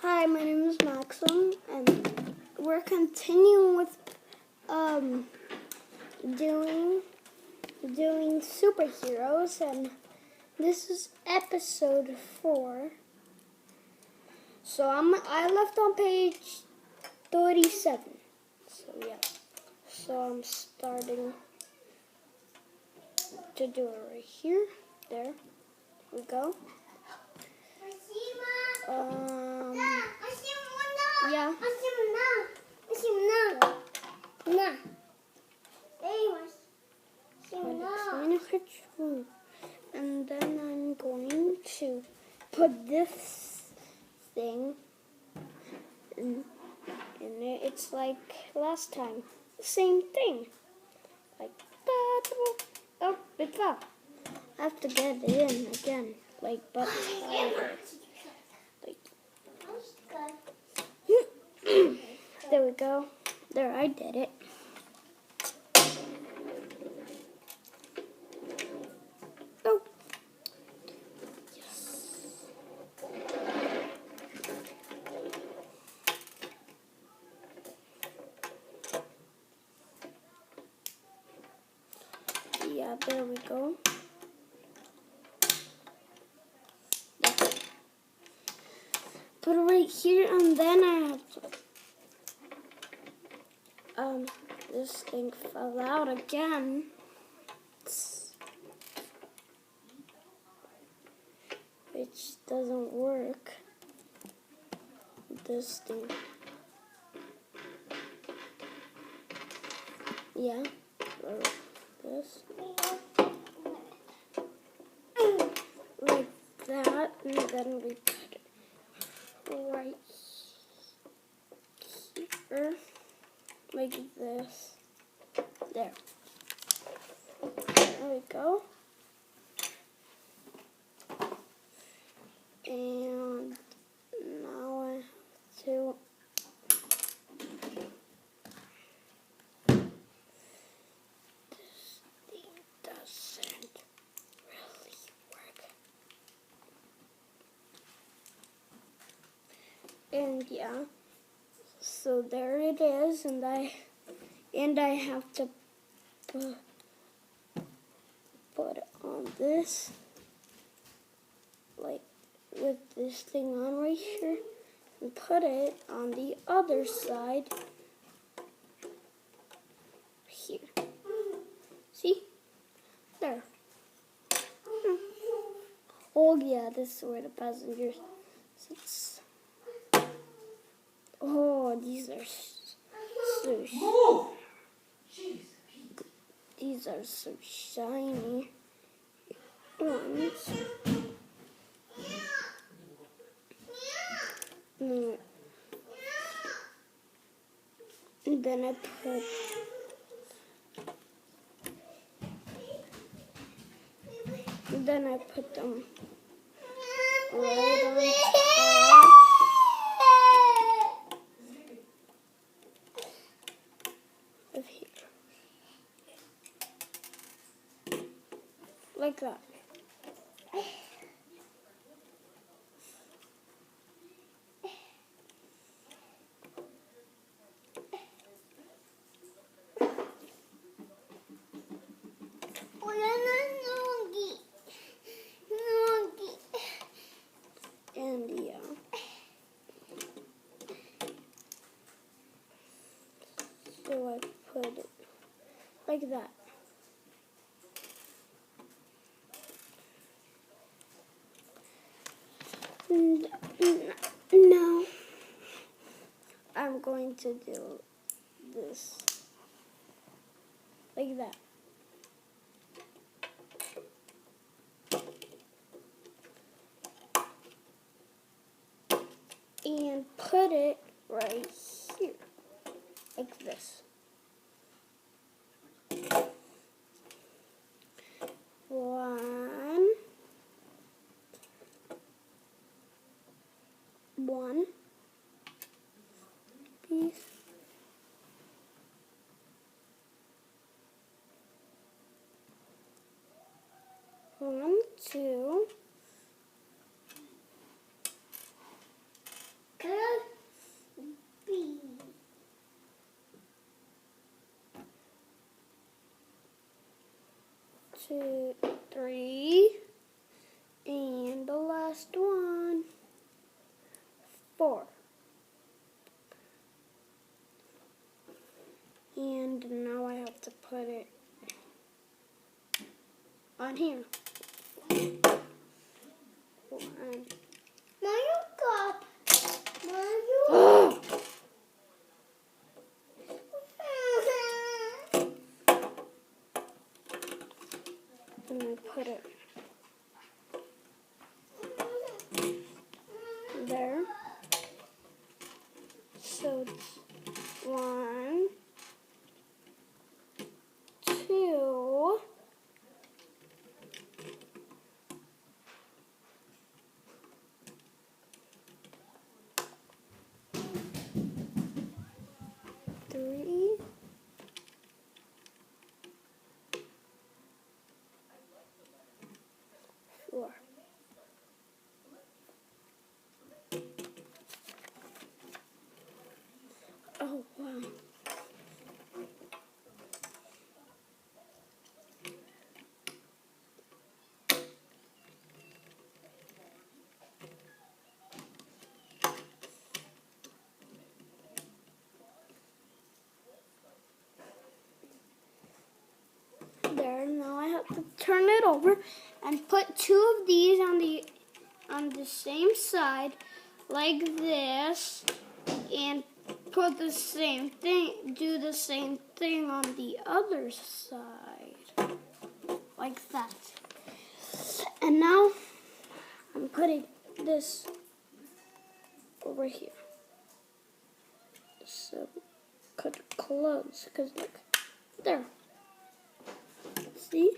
Hi, my name is Maxim, and we're continuing with doing superheroes, and this is episode 4. So I left on page 37. So yeah. So I'm starting to do it right here. There we go. Yeah. And then I'm going to put this thing in it. It's like last time. The same thing. Like, oh, it fell. I have to get it in again. But there we go. There, I did it. Oh. Yes. Yeah, there we go. Put it right here, and then I have to this thing fell out again. Which doesn't work. This thing. Yeah. This. Like that, and then we put it right here. Like this. There. There we go. And now I have to this thing doesn't really work. And yeah. So there it is, and I have to put it on this, like with this thing on right here, and put it on the other side here. See? There. Oh yeah, this is where the passengers sits. Oh, these are so these are so shiny ones. And then I put them right on top of here. Like that. And yeah. So I put it like that. And now I'm going to do this like that. And put it right here, like this. One piece. One, two. 2, 3, and the last one, 4. And now I have to put it on here. 1. Mario got Mario. And I put it there. So it's 1, 2, 3, 4. Oh, wow. There, now I have to turn it over and put 2 of these on the same side like this, and put the same thing, do the same thing on the other side like that. And now I'm putting this over here. So cut it close, because look, there. See?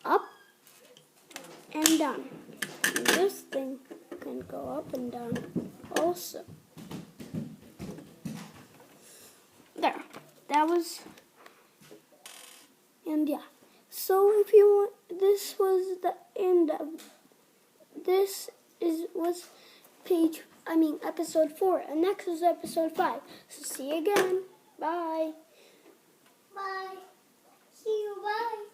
Up and down. And this thing can go up and down also. There. That was, and yeah. So if you want, this was the end of, this was episode 4, and next is episode 5. So see you again. Bye. Bye. See you. Bye.